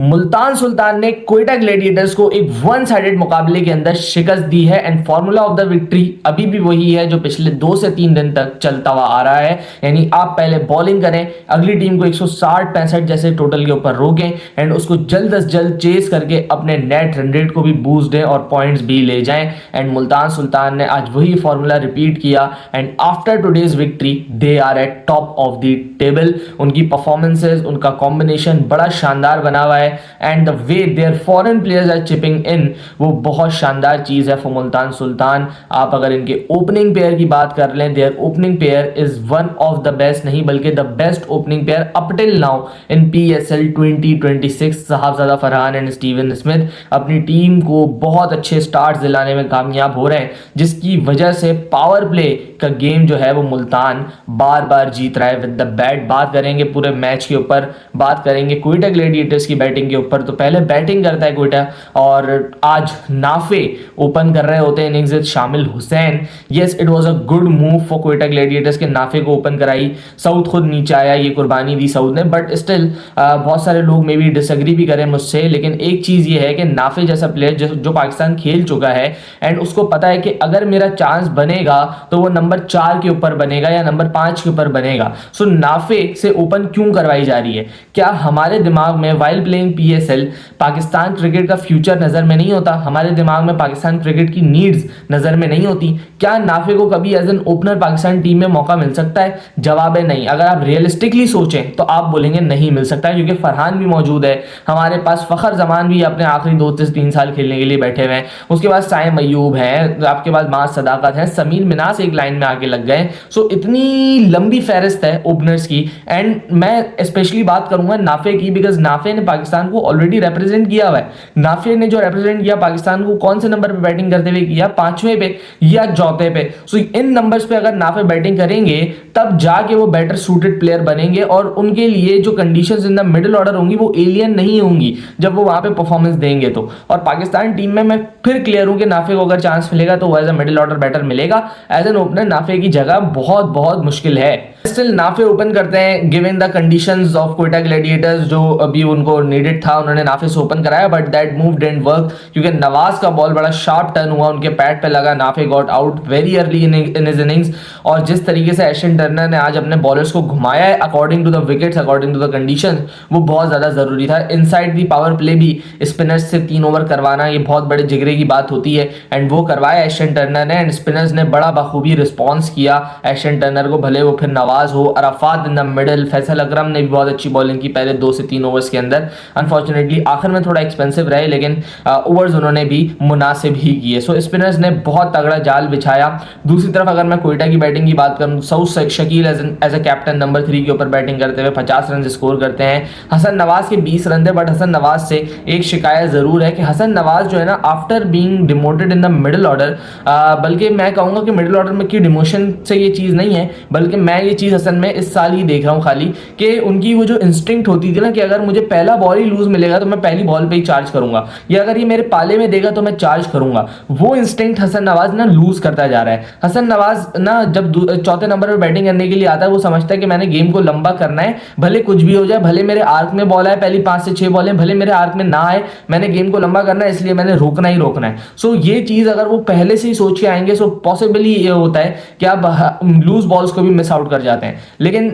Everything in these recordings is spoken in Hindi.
मुल्तान सुल्तान ने कोयटा ग्लैडिएटर्स को एक वन साइडेड मुकाबले के अंदर शिकस्त दी है and formula of the victory अभी भी वही है जो पिछले 2 से 3 दिन तक चलता हुआ आ रहा है। यानी आप पहले बॉलिंग करें, अगली टीम को 160-65 जैसे टोटल के ऊपर रोकें एंड उसको जल्द अज जल्द चेस करके अपने नेट रन रेट को भी बूस्ट दें और पॉइंट्स भी ले जाएं। एंड मुल्तान सुल्तान ने आज वही फॉर्मूला रिपीट किया and after today's victory they are at top of the table. उनकी परफॉर्मेंसेज, उनका कॉम्बिनेशन बड़ा शानदार बना हुआ है and the way their foreign players are chipping in, वो बहुत शानदार चीज है फॉर मुल्तान सुल्तान। आप अगर इनके ओपनिंग पेयर की बात कर लें, their opening pair is one of the best, नहीं बल्कि the best opening pair up till now in PSL 2026। Sahibzada Farhan and Steven Smith अपनी टीम को बहुत अच्छे स्टार्ट्स दिलाने में कामयाब हो रहे हैं, जिसकी वजह से पावर प्ले का गेम जो है वो मुल्तान बार बार जीत रहा है विद द बैट। बात करेंगे पूरे मैच के ऊपर, बात करेंगे कोयटा ग्लैडिएटर्स की बैटिंग के ऊपर। तो पहले बैटिंग करता है कोयटा और आज नाफे ओपन कर रहे होते हैं इनिंग्स विद शामिल Hussain. Yes, it was a good move for Quetta gladiators के नाफे को ओपन कराई। साउथ खुद नीचे आया, ये कुर्बानी दी साउथ ने, बट स्टिल बहुत सारे लोग मे बी डिसएग्री भी करें मुझसे, लेकिन एक चीज ये है कि नाफे जैसा प्लेयर जो पाकिस्तान खेल चुका है एंड उसको पता है कि अगर मेरा चांस बनेगा तो वो नंबर 4 के ऊपर बनेगा या नंबर 5 के ऊपर बनेगा। सो नाफे से ओपन क्यों करवाई जा रही है? क्या हमारे दिमाग में while playing PSL Pakistan cricket का फ्यूचर नजर में नहीं होता? हमारे दिमाग में पाकिस्तान क्रिकेट की नीड्स नजर में नहीं होती? क्या नाफे को कभी as an opener Pakistan team में मौका मिल सकता है? जवाब है नहीं। अगर आप रियलिस्टिकली सोचें तो आप बोलेंगे नहीं मिल सकता है, क्योंकि फरहान भी मौजूद है हमारे पास, फखर जमान भी अपने आखिरी 2 से 3 साल खेलने के लिए बैठे हुए हैं, उसके बाद साइम अयूब है, आपके पास माज सदाकत है, समीर मिनास एक लाइन में आके लग गए। सो इतनी लंबी फहरिस्त है ओपनर्स की एंड मैं स्पेशली बात करूंगा नाफे की, बिकॉज नाफे ने पाकिस्तान को ऑलरेडी रिप्रेजेंट किया हुआ है। नाफे ने जो रिप्रेजेंट किया पाकिस्तान को कौन से नंबर पे बैटिंग करते हुए किया? 5वें पे या 4थे पे। सो इन नंबर्स पे अगर नाफे बैटिंग करेंगे तब जाके वो बेटर सूटेड प्लेयर बनेंगे और उनके लिए जो conditions in the middle order होंगी वो एलियन नहीं होंगी जब वो वहां पे परफॉर्मेंस देंगे तो। और पाकिस्तान टीम में मैं फिर क्लियर हूं कि नाफे को अगर चांस मिलेगा तो वो as a middle order batter मिलेगा, एज एन ओपनर नाफे की जगह बहुत बहुत मुश्किल है। स्टिल नाफे ओपन करते हैं given the conditions of Quetta Gladiators, जो अभी उनको नीडेड था, उन्होंने नाफे से ओपन कराया but that move didn't work, क्योंकि नवाज का बॉल बड़ा शार्प टर्न हुआ, उनके पैड पे लगा, Nafe got out very early in his innings. और जिस तरीके से एशन टर्नर ने आज अपने बॉलर्स को घुमाया है according to the wickets, according to the conditions, वो बहुत ज्यादा जरूरी था। इनसाइड दी पावर प्ले भी स्पिनर्स से 3 ओवर करवाना ये बहुत बड़े जिगरे की बात होती है एंड वो करवाया एशन टर्नर ने एंड स्पिनर्स ने बड़ा बखूबी रिस्पॉन्स किया एशन टर्नर को, भले वो फिर नवाज हो, Arafat in the middle, Faisal Akram ने भी बहुत अच्छी बॉलिंग की पहले 2 से 3 ओवर्स के अंदर। अनफॉर्चुनेटली आखिर में थोड़ा एक्सपेंसिव रहे, लेकिन ओवर्स उन्होंने भी मुनासिब ही किए। सो स्पिनर्स ने बहुत तगड़ा जाल बिछाया। दूसरी तरफ अगर मैं कोयटा की बैटिंग की बात करूं, Saud Shakeel as a captain number 3 के ऊपर बैटिंग करते हुए 50 रन स्कोर करते हैं। हसन नवाज के 20 रन थे, बट हसन नवाज से एक शिकायत जरूर है कि हसन नवाज जो है ना, after being demoted in the middle order, बल्कि मैं कहूंगा कि मिडिल ऑर्डर में की डिमोशन से ये चीज नहीं है, बल्कि मैं ये चीज हसन में इस साल ही देख रहा हूं खाली, कि उनकी वो जो इंस्टिंक्ट होती थी ना कि अगर मुझे पहला बॉल ही लूज मिलेगा तो मैं पहली बॉल पे ही चार्ज करूंगा, या अगर ये मेरे पाले में देगा तो मैं चार्ज करूंगा, वो इंस्टिंक्ट हसन नवाज ना लूज करता जा रहा है। हसन नवाज ना जब 4थे नंबर पर बैटिंग करने के लिए आता है, वो समझता है कि मैंने गेम को लंबा करना है, भले कुछ भी हो जाए, भले मेरे आर्क में बॉल आए पहली 5 से 6 बॉलें, भले मेरे आर्क में ना आए, मैंने गेम को लंबा करना है, इसलिए मैंने रोकना ही रोकना है। सो ये चीज अगर वो पहले से ही सोच के आएंगे, सो पॉसिबली ये होता है कि आप लूज बॉल्स को भी मिस आउट कर जाते हैं। लेकिन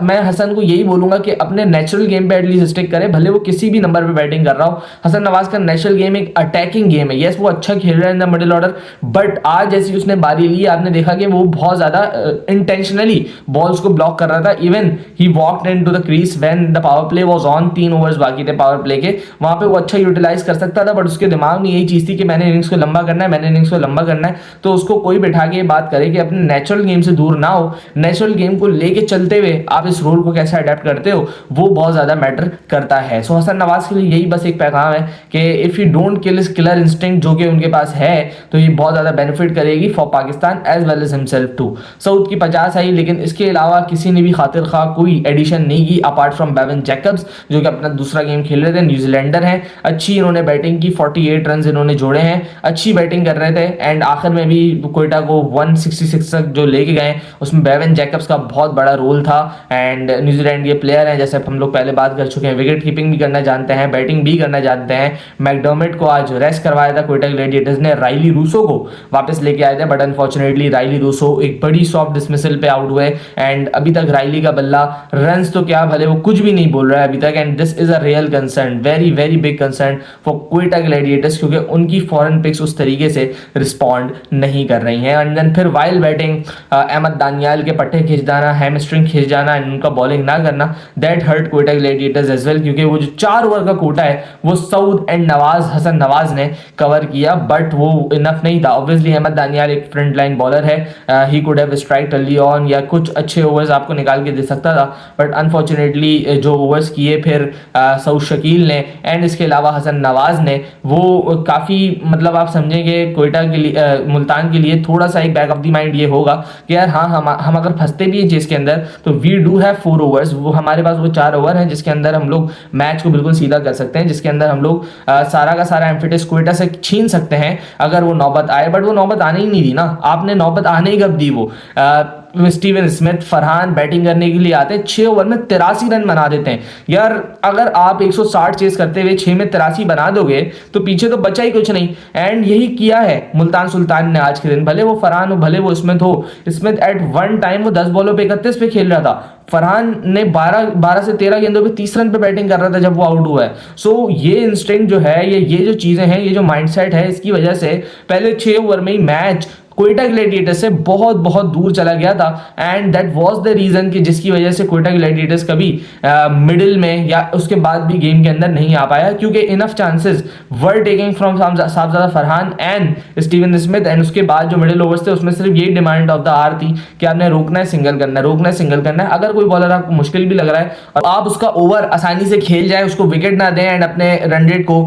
मैं हसन को यही बोलूंगा कि अपने नेचुरल गेम पे एटलीस्ट स्टिक करे, भले वो किसी भी नंबर पे बैटिंग कर रहा हो। हसन नवाज का नेचुरल गेम एक अटैकिंग गेम है। यस, वो अच्छा खेल रहा है इन द मिडिल ऑर्डर, बट आज जैसी उसने बारी ली, आपने देखा कि वो बहुत ज्यादा इंटेंशनली बॉल्स को ब्लॉक कर रहा था। Even he walked into the crease when the power play was on, 3 overs बाकी थे पावर प्ले के, वहां पे वो अच्छा यूटिलाइज कर सकता था, बट उसके दिमाग में यही चीज थी कि मैंने इनिंग्स को लंबा करना है, मैंने इनिंग्स को लंबा करना है। तो उसको कोई बैठा के बात करे कि अपने नेचुरल गेम से दूर ना हो, नेचुरल गेम को लेके चलते हुए आप इस रोल को कैसे अडेप्ट करते हो, वो बहुत ज्यादा मैटर करता है। सो हसन नवाज के लिए यही बस एक पैगाम है कि इफ यू डोंट किल इस किलर इंस्टिंक्ट जो कि उनके पास है, तो ये बहुत ज्यादा बेनिफिट करेगी for Pakistan as well as himself too. Saud की 50 आई, लेकिन इसके अलावा किसी ने भी खातिर खा कोई एडिशन नहीं की अपार्ट फ्रॉम बेवन जैकब्स, जो कि अपना दूसरा गेम खेल रहे थे, न्यूजीलैंडर हैं, अच्छी इन्होंने बैटिंग की, 48 रन इन्होंने जोड़े हैं, अच्छी बैटिंग कर रहे थे एंड आखिर में भी कोयटा को 166 तक जो लेके गए उसमें बेवन जैकब्स का बहुत बड़ा रोल था। एंड न्यूजीलैंड के प्लेयर हैं, जैसे हम लोग पहले बात कर चुके हैं, विकेट कीपिंग भी करना जानते हैं, बैटिंग भी करना जानते हैं। मैकडर्मिट को आज रेस्ट करवाया था क्वेटा ग्लैडिएटर्स ने, राइली रूसो को वापस लेके आए थे, बट अनफॉर्चुनेटली राइली रूसो एक बड़ी सॉफ्ट डिसमिसल पे आउट हुए। एंड अभी तक राइली का बल्ला रन्स तो क्या भले वो कुछ भी नहीं बोल रहा है अभी तक, and this is a real concern, very very big concern for Quetta Gladiators, क्योंकि उनकी फॉरेन पिक्स उस तरीके से रिस्पॉन्ड नहीं कर रही हैं। एंड देन फिर वाइल बैटिंग अहमद दानियाल के पट्टे खींच जाना, हैमस्ट्रिंग खींच जाना एंड उनका बॉलिंग ना करना, that hurt Quetta gladiators as well, क्योंकि वो जो 4 ओवर का कोटा है वो सऊद एंड नवाज हसन नवाज ने कवर किया, बट वो इनफ नहीं था। ऑब्वियसली अहमद दानियाल एक फ्रंट लाइन बॉलर है, he could have strike early on या कुछ अच्छे ओवर्स आपको निकाल के दे सकता था, बट अनफॉर्चुनेटली जो ओवर्स किए फिर सऊद शकील ने एंड इसके अलावा हसन नवाज ने, वो काफ़ी मतलब आप समझेंगे क्वेटा के लिए मुल्तान के लिए थोड़ा सा एक बैक ऑफ द माइंड ये होगा कि यार हाँ हम अगर फंसते भी हैं चीज़ के अंदर तो वी डू हैव 4 ओवर्स, वो हमारे पास वो 4 ओवर हैं जिसके अंदर हम लोग मैच को बिल्कुल सीधा कर सकते हैं, जिसके अंदर हम लोग सारा का सारा एम्फिटिस क्वेटा से छीन सकते हैं अगर वो नौबत आए, बट वो नौबत आने ही नहीं दी ना, आपने नौबत आने ही कब दी? वो स्टीवन स्मिथ फरहान बैटिंग करने के लिए आते हैं, 6 ओवर में 83 रन बना देते हैं। यार अगर आप 160 चेस करते हुए 6 में 83 बना दोगे तो पीछे तो बचा ही कुछ नहीं, एंड यही किया है मुल्तान सुल्तान ने आज के दिन। भले वो फरहान हो भले वो स्मिथ हो, स्मिथ एट वन टाइम वो 10 बॉलों पे 31 पे खेल रहा था, फरहान ने 12 से 13 गेंदों पे 30 रन पे बैटिंग कर रहा था जब वो आउट हुआ है। सो ये इंस्टिंक्ट जो है, ये जो चीजें हैं, ये जो माइंडसेट है, इसकी वजह से पहले 6 ओवर में ही मैच क्वेटा ग्लैडिएटर्स से बहुत बहुत दूर चला गया था, and that was the reason कि जिसकी वजह से क्वेटा ग्लैडिएटर्स कभी मिडिल में या उसके बाद भी गेम के अंदर नहीं आ पाया, क्योंकि enough chances were taking from Sahibzada Farhan and Steven Smith, and उसके बाद जो मिडिल ओवर्स थे उसमें सिर्फ यही डिमांड ऑफ द आवर थी कि आपने रोकना है, सिंगल करना है, रोकना है, सिंगल करना है। अगर कोई बॉलर आपको मुश्किल भी लग रहा है और आप उसका ओवर आसानी से खेल जाए, उसको विकेट ना दें एंड अपने रन रेट को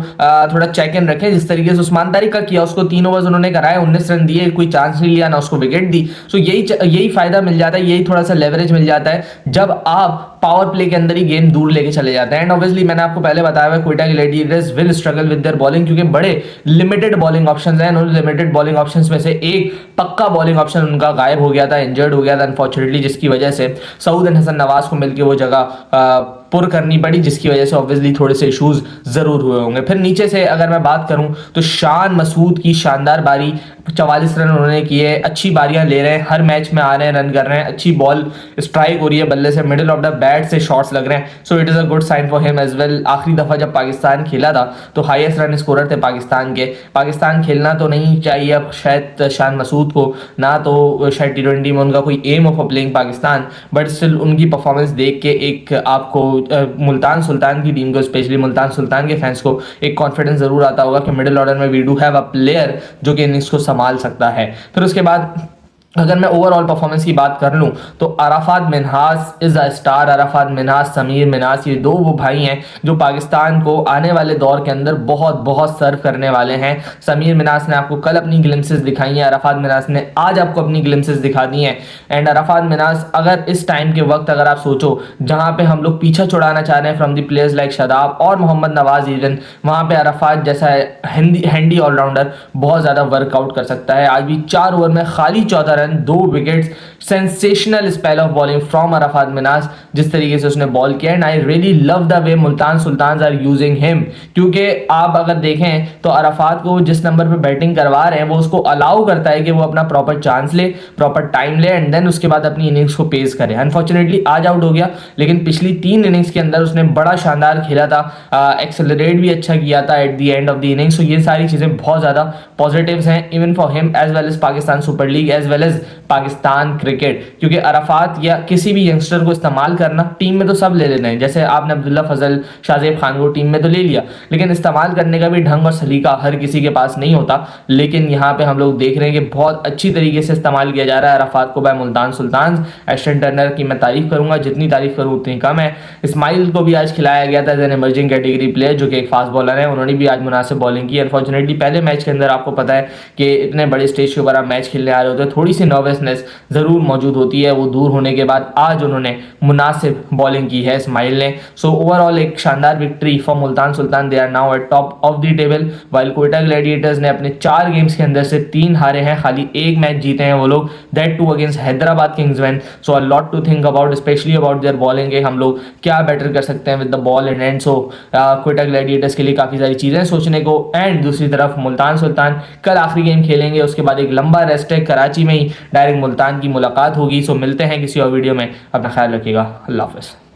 थोड़ा चेक इन रखें, जिस तरीके से उस्मान तारिक का किया, उसको 3 ओवर्स उन्होंने कराए, 19 रन दिए, कोई चांस नहीं लिया ना उसको विकेट दी। सो यही फायदा मिल जाता है, यही थोड़ा सा लेवरेज मिल जाता है जब आप पावर प्ले के अंदर ही गेम दूर लेके चले जाते हैं। एंड ऑब्वियसली मैंने आपको पहले बताया हुआ Quetta Gladiators will struggle with their bowling, क्योंकि बड़े लिमिटेड बॉलिंग ऑप्शंस हैं। उन लिमिटेड बॉलिंग ऑप्शंस में से एक पक्का बॉलिंग ऑप्शन उनका गायब हो गया था, इंजर्ड हो गया था अनफॉर्चुनेटली, जिसकी वजह से सऊद एंड हसन नवाज को मिलकर वो जगह पुर करनी पड़ी, जिसकी वजह से ऑब्वियसली थोड़े से इश्यूज जरूर हुए होंगे। फिर नीचे से अगर मैं बात करूं तो शान मसूद की शानदार बारी, 44 रन उन्होंने किए, अच्छी बारियां ले रहे हैं, हर मैच में आ रहे हैं, रन कर रहे हैं, अच्छी बॉल स्ट्राइक हो रही है बल्ले से, मिडिल ऑफ द बैट से शॉट्स लग रहे हैं, so it is a good sign for him as well. आखिरी दफा जब पाकिस्तान खेला था तो हाईएस्ट रन स्कोरर थे पाकिस्तान खेलना तो नहीं चाहिए अब शायद शान मसूद को, ना तो शायद T20 में उनका कोई aim of playing Pakistan, but still उनकी परफॉर्मेंस देख के एक आपको मुल्तान सुल्तान की टीम को, स्पेशली मुल्तान सुल्तान के फैंस को एक कॉन्फिडेंस जरूर आता होगा कि मिडिल ऑर्डर में we do have a player जो कि इनिंग्स को संभाल सकता है। फिर उसके बाद अगर मैं ओवरऑल परफॉर्मेंस की बात कर लूं तो Arafat Minhas is a star. Arafat Minhas, Sameer Minhas, ये दो वो भाई हैं जो पाकिस्तान को आने वाले दौर के अंदर बहुत बहुत सर्व करने वाले हैं। समीर मिन्हास ने आपको कल अपनी ग्लिम्सेस दिखाई हैं, अराफात मिन्हास ने आज आपको अपनी ग्लिम्सेस दिखा दी हैं। एंड अराफात मिन्हास अगर इस टाइम के वक्त अगर आप सोचो जहां पे हम लोग पीछा छुड़ाना चाह रहे हैं from the players like Shadab और मोहम्मद नवाज, इवन वहां पे अराफात जैसा हैंडी ऑलराउंडर बहुत ज्यादा वर्कआउट कर सकता है। आज भी 4 ओवर में खाली 14 run, 2 wickets, sensational spell of bowling from Arafat Minhas, जिस तरीके से उसने बॉल किया। And I really love the way Multan Sultan are using him, क्योंकि आप अगर देखें तो अराफात को जिस नंबर पे बैटिंग करवा रहे हैं वो उसको अलाउ करता है कि वो अपना प्रॉपर चांस ले, प्रॉपर टाइम ले एंड देन उसके बाद अपनी इनिंग्स को पेस करे। अनफॉर्चुनेटली आज आउट हो गया, लेकिन पिछली 3 इनिंग्स के अंदर उसने बड़ा शानदार खेला था, एक्सेलरेट भी अच्छा किया था at the end of the innings. So ये सारी चीजें बहुत ज्यादा पॉजिटिव्स हैं even for him as well as Pakistan Super League as well as Pakistan cricket, क्योंकि अराफात या किसी भी यंगस्टर को इस्तेमाल करना, टीम में तो सब ले लेते हैं, जैसे आपने अब्दुल्ला फजल, शाहजेब खान को टीम में तो ले लिया, लेकिन इस्तेमाल करने का भी ढंग और सलीका हर किसी के पास नहीं होता। लेकिन यहाँ पे हम लोग देख रहे हैं कि बहुत अच्छी तरीके से इस्तेमाल किया जा रहा है अराफात को bye Multan Sultan. Ashton Turner की मैं तारीफ करूंगा, जितनी तारीफ करूँ उतनी कम है। इस्माइल को भी आज खिलाया गया था as an emerging category player, जो कि एक फास्ट बॉलर है, उन्होंने भी आज मुनासिब बॉलिंग की। अनफॉर्चुनेटली पहले मैच के अंदर आपको पता है कि इतने बड़े स्टेज के ऊपर आप मैच खेलने आ रहे होते हैं, थोड़ी सी सी नर्वसनेस ज़रूर मौजूद होती है, वो दूर होने के बाद आज उन्होंने मुनासिब बॉलिंग की है इस्माइल ने। सो ओवरऑल एक शानदार victory for Multan Sultan. They are now at top of the table, while Quetta gladiators ने अपने 4 गेम्स के अंदर से 3 हारे हैं, खाली 1 मैच जीते हैं वो लोग, that too against Hyderabad kingsmen. So a lot to think about, specially about their bowling, हम लोग क्या बेटर कर सकते हैं with the ball in hand. So Quetta gladiators के लिए काफ़ी सारी चीज़ें सोचने को। एंड दूसरी तरफ मुल्तान सुल्तान कल आखिरी गेम खेलेंगे, उसके बाद एक लंबा रेस्ट है, कराची में ही डायरेक्ट मुल्तान की मुलाकात होगी। सो मिलते हैं किसी और वीडियो में, अपना ख्याल रखिएगा, अल्लाह हाफ़िज़।